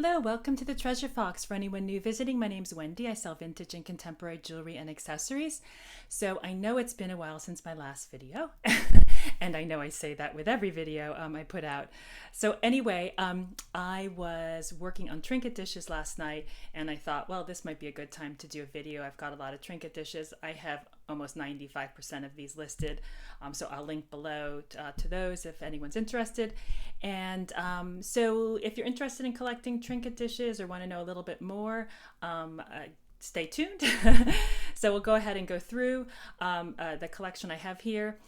Hello, welcome to the Treasure Fox. For anyone new visiting, my name's Wendy. I sell vintage and contemporary jewelry and accessories. So I know it's been a while since my last video, and I know I say that with every video I put out. So anyway, I was working on trinket dishes last night, and I thought, well, this might be a good time to do a video. I've got a lot of trinket dishes. I have almost 95% of these listed, so I'll link below to those if anyone's interested. And so if you're interested in collecting trinket dishes or want to know a little bit more, stay tuned. So we'll go ahead and go through the collection I have here.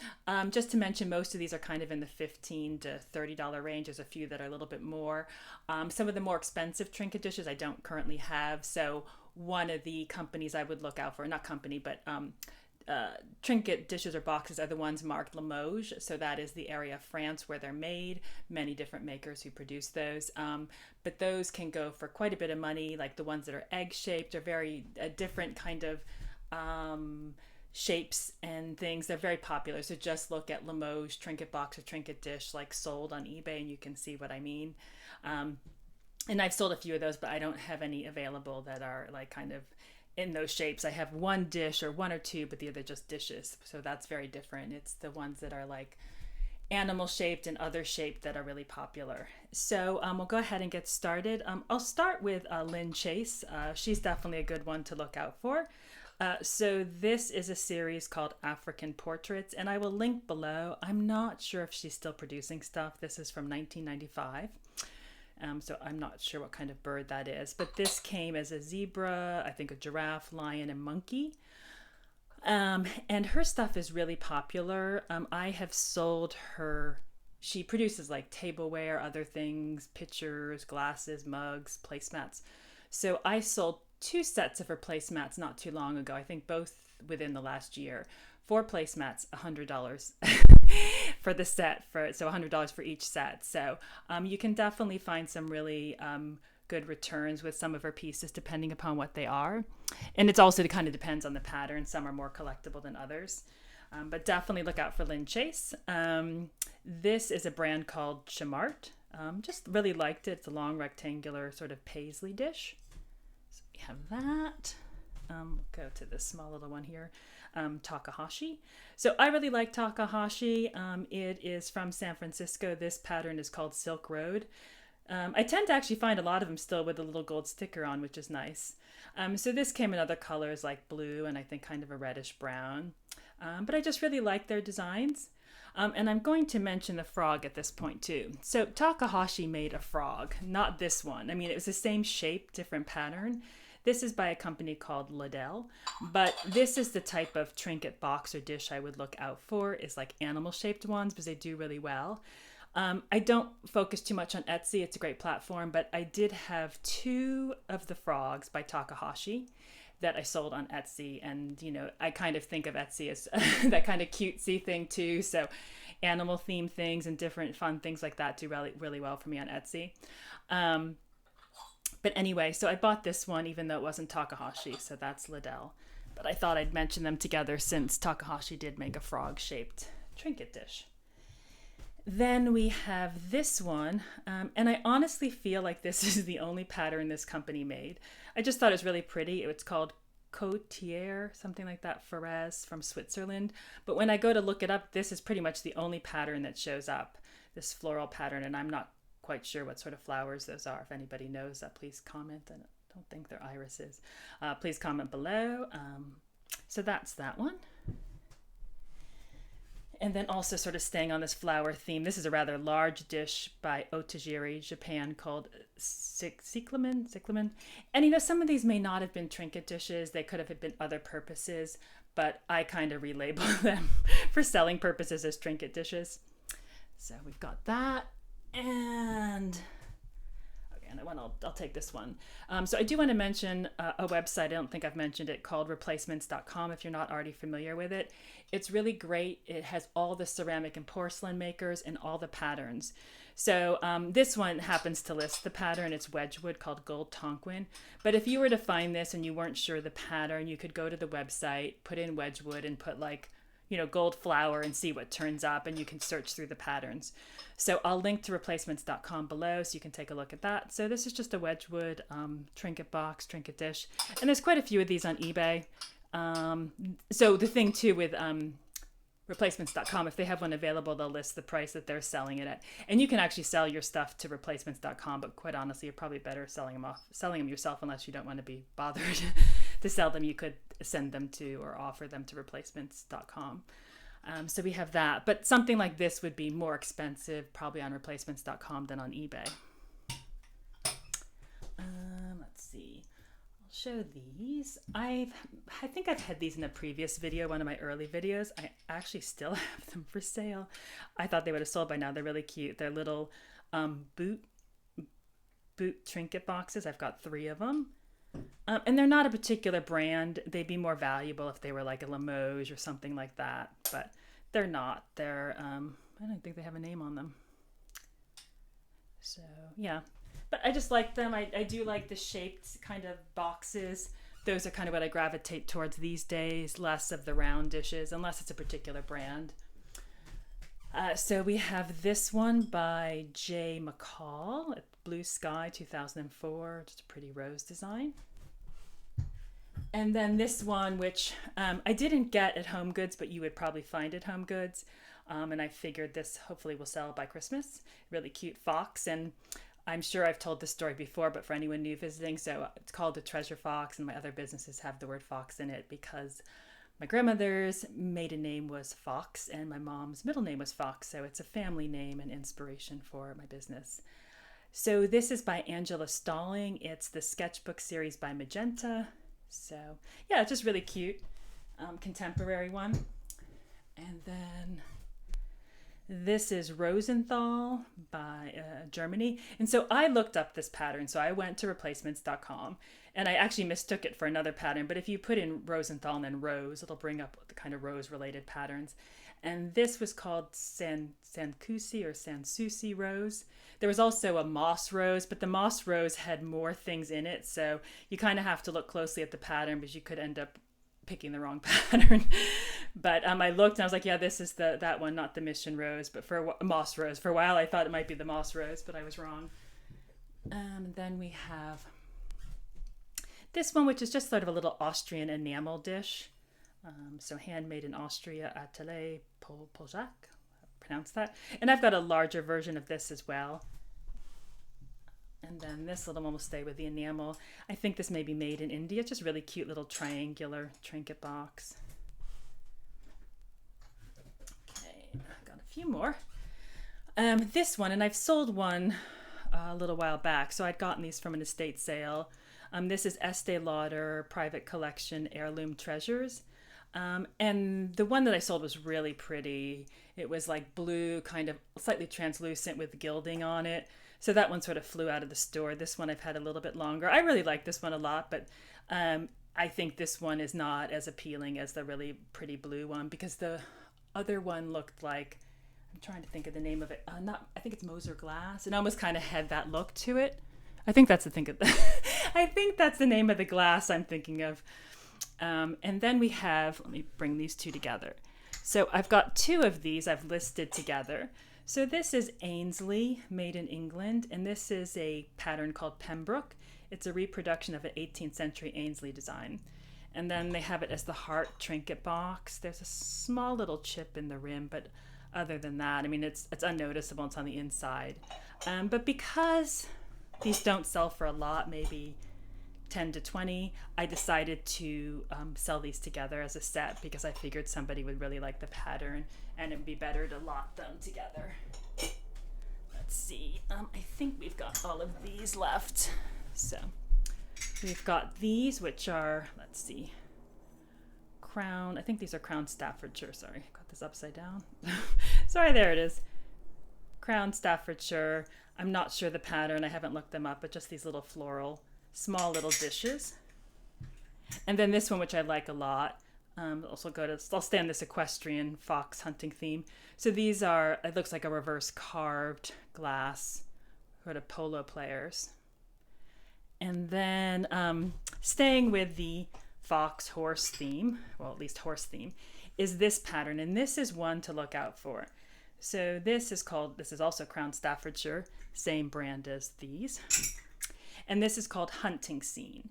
Just to mention, most of these are kind of in the $15 to $30 range. There's a few that are a little bit more. Some of the more expensive trinket dishes I don't currently have, so one of the companies I would look out for, not company, but trinket dishes or boxes are the ones marked Limoges. So that is the area of France where they're made. Many different makers who produce those. But those can go for quite a bit of money, like the ones that are egg-shaped or very different kind of shapes and things. They're very popular. So just look at Limoges trinket box or trinket dish like sold on eBay and you can see what I mean. And I've sold a few of those, but I don't have any available that are like kind of in those shapes. I have one dish or one or two, but the other just dishes. So that's very different. It's the ones that are like animal shaped and other shaped that are really popular. So we'll go ahead and get started. I'll start with Lynn Chase. She's definitely a good one to look out for. So this is a series called African Portraits, and I will link below. I'm not sure if she's still producing stuff. This is from 1995. So I'm not sure what kind of bird that is, but this came as a zebra, I think a giraffe, lion, and monkey. And her stuff is really popular. I have sold her, she produces like tableware, other things, pitchers, glasses, mugs, placemats. So I sold 2 sets of her placemats not too long ago, I think both within the last year. 4 placemats, $100 for the set, so $100 for each set. So you can definitely find some really good returns with some of her pieces depending upon what they are. And it's also kind of depends on the pattern. Some are more collectible than others. But definitely look out for Lynn Chase. This is a brand called Chamart. Just really liked it. It's a long rectangular sort of paisley dish. So we have that. Go to this small little one here. Takahashi. So I really like Takahashi. It is from San Francisco. This pattern is called Silk Road. I tend to actually find a lot of them still with a little gold sticker on, which is nice. So this came in other colors like blue and I think kind of a reddish brown. But I just really like their designs. And I'm going to mention the frog at this point too. So Takahashi made a frog, not this one. I mean, it was the same shape, different pattern. This is by a company called Liddell, but this is the type of trinket box or dish I would look out for, is like animal shaped ones because they do really well. I don't focus too much on Etsy. It's a great platform, but I did have 2 of the frogs by Takahashi that I sold on Etsy. And, you know, I kind of think of Etsy as that kind of cutesy thing too. So animal themed things and different fun things like that do really, really well for me on Etsy. But anyway, so I bought this one even though it wasn't Takahashi, so that's Liddell. But I thought I'd mention them together since Takahashi did make a frog-shaped trinket dish. Then we have this one, and I honestly feel like this is the only pattern this company made. I just thought it was really pretty. It's called Cotier, something like that, Ferez from Switzerland. But when I go to look it up, this is pretty much the only pattern that shows up, this floral pattern, and I'm not quite sure what sort of flowers those are. If anybody knows that, please comment. I don't think they're irises. Please comment below. So that's that one. And then also sort of staying on this flower theme, this is a rather large dish by Otajiri, Japan, called cyclamen. And you know, some of these may not have been trinket dishes. They could have been other purposes, but I kind of relabel them for selling purposes as trinket dishes. So we've got that. And I'll take this one. So I do want to mention a website. I don't think I've mentioned it, called replacementscom if you're not already familiar with it. It's really great. It has all the ceramic and porcelain makers and all the patterns. So this one happens to list the pattern. It's Wedgwood, called Gold Tonquin. But if you were to find this and you weren't sure the pattern, you could go to the website, put in Wedgwood and put like, gold flower and see what turns up, and you can search through the patterns. So I'll link to replacements.com below so you can take a look at that. So this is just a Wedgwood trinket box, trinket dish. And there's quite a few of these on eBay. So the thing too with replacements.com, if they have one available, they'll list the price that they're selling it at. And you can actually sell your stuff to replacements.com, but quite honestly, you're probably better selling them yourself, unless you don't want to be bothered to sell them. You could send them to or offer them to replacements.com. So we have that, but something like this would be more expensive probably on replacements.com than on eBay. Let's see. Show these. I think I've had these in a previous video, one of my early videos. I actually still have them for sale. I thought they would have sold by now. They're really cute. They're little boot trinket boxes. I've got 3 of them. And they're not a particular brand. They'd be more valuable if they were like a Limoges or something like that, but they're not. They're I don't think they have a name on them. So yeah. But I just like them. I do like the shaped kind of boxes. Those are kind of what I gravitate towards these days, less of the round dishes, unless it's a particular brand. So we have this one by J. McCall, Blue Sky 2004, just a pretty rose design. And then this one, which I didn't get at Home Goods, but you would probably find at Home Goods. And I figured this hopefully will sell by Christmas. Really cute fox. And I'm sure I've told this story before, but for anyone new visiting, so it's called the Treasure Fox, and my other businesses have the word fox in it because my grandmother's maiden name was Fox and my mom's middle name was Fox, so it's a family name and inspiration for my business. So this is by Angela Stalling. It's the sketchbook series by Magenta. So yeah, it's just really cute, contemporary one. And then this is Rosenthal by Germany. And so I looked up this pattern. So I went to replacements.com and I actually mistook it for another pattern. But if you put in Rosenthal and then rose, it'll bring up the kind of rose related patterns. And this was called Sansusi or Sansusi rose. There was also a moss rose, but the moss rose had more things in it. So you kind of have to look closely at the pattern because you could end up picking the wrong pattern. But I looked and I was like, yeah, this is that one, not the mission rose, but for moss rose. For a while I thought it might be the moss rose, but I was wrong. Then we have this one, which is just sort of a little Austrian enamel dish. So handmade in Austria, Atelier Poljac, pronounce that. And I've got a larger version of this as well. And then this little one will stay with the enamel. I think this may be made in India. Just really cute little triangular trinket box. Okay, I've got a few more. This one, and I've sold one a little while back. So I'd gotten these from an estate sale. This is Estee Lauder Private Collection Heirloom Treasures. And the one that I sold was really pretty. It was like blue, kind of slightly translucent with gilding on it. So that one sort of flew out of the store. This one I've had a little bit longer. I really like this one a lot, but I think this one is not as appealing as the really pretty blue one because the other one looked like, I'm trying to think of the name of it. I think it's Moser Glass. It almost kind of had that look to it. I think that's the thing. I think that's the name of the glass I'm thinking of. And then we have, let me bring these two together. So I've got 2 of these I've listed together. So this is Ainsley, made in England, and this is a pattern called Pembroke. It's a reproduction of an 18th century Ainsley design. And then they have it as the heart trinket box. There's a small little chip in the rim, but other than that, I mean, it's unnoticeable. It's on the inside. But because these don't sell for a lot, maybe 10 to 20, I decided to sell these together as a set because I figured somebody would really like the pattern and it'd be better to lot them together. Let's see, I think we've got all of these left. So we've got these, which are, let's see, Crown, I think these are Crown Staffordshire, sorry, got this upside down. Sorry, there it is. Crown Staffordshire, I'm not sure the pattern, I haven't looked them up, but just these little floral small little dishes. And then this one, which I like a lot, I'll stay on this equestrian fox hunting theme. So these are, it looks like a reverse carved glass sort of polo players. And then staying with the fox horse theme, well, at least horse theme, is this pattern, and this is one to look out for. So this is also Crown Staffordshire, same brand as these. And this is called Hunting Scene.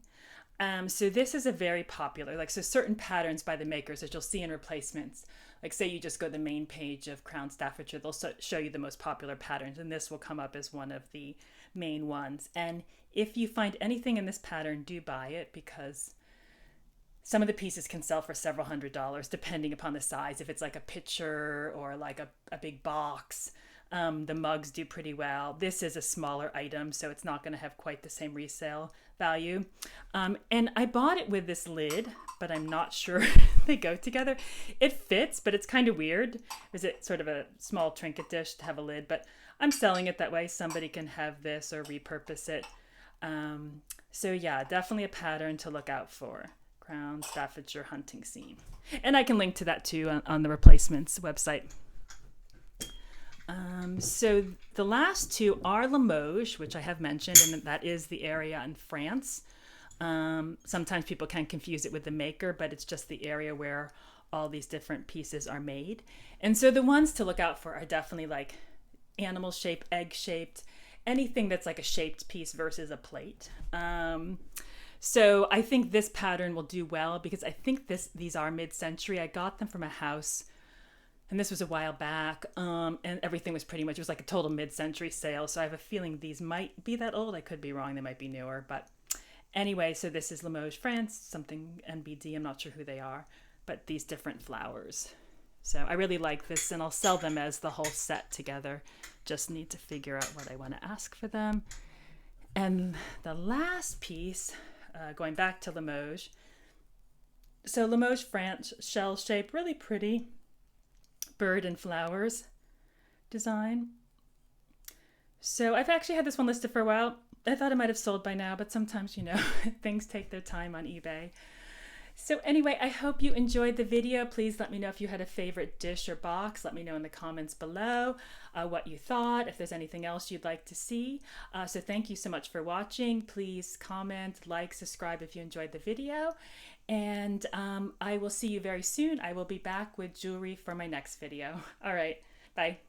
So this is a very popular, so certain patterns by the makers that you'll see in replacements. Like say you just go to the main page of Crown Staffordshire, they'll show you the most popular patterns, and this will come up as one of the main ones. And if you find anything in this pattern, do buy it, because some of the pieces can sell for several $100s depending upon the size. If it's like a pitcher or like a big box, the mugs do pretty well. This is a smaller item, so it's not going to have quite the same resale value. And I bought it with this lid, but I'm not sure they go together. It fits, but it's kind of weird. Is it sort of a small trinket dish to have a lid? But I'm selling it that way. Somebody can have this or repurpose it. So yeah, definitely a pattern to look out for. Crown Staffordshire Hunting Scene. And I can link to that too on the Replacements website. So the last two are Limoges, which I have mentioned, and that is the area in France. Sometimes people can confuse it with the maker, but it's just the area where all these different pieces are made. And so the ones to look out for are definitely like animal shaped, egg shaped, anything that's like a shaped piece versus a plate. So I think this pattern will do well, because I think these are mid-century. I got them from a house, and this was a while back, and everything was it was like a total mid-century sale. So I have a feeling these might be that old. I could be wrong. They might be newer. But anyway, so this is Limoges, France, something NBD. I'm not sure who they are, but these different flowers. So I really like this, and I'll sell them as the whole set together. Just need to figure out what I want to ask for them. And the last piece, going back to Limoges. So Limoges, France, shell shape, really pretty bird and flowers design. So I've actually had this one listed for a while. I thought it might have sold by now, but sometimes, things take their time on eBay. So anyway, I hope you enjoyed the video. Please let me know if you had a favorite dish or box. Let me know in the comments below what you thought, if there's anything else you'd like to see. So thank you so much for watching. Please comment, like, subscribe if you enjoyed the video. And I will see you very soon. I will be back with jewelry for my next video. All right, bye.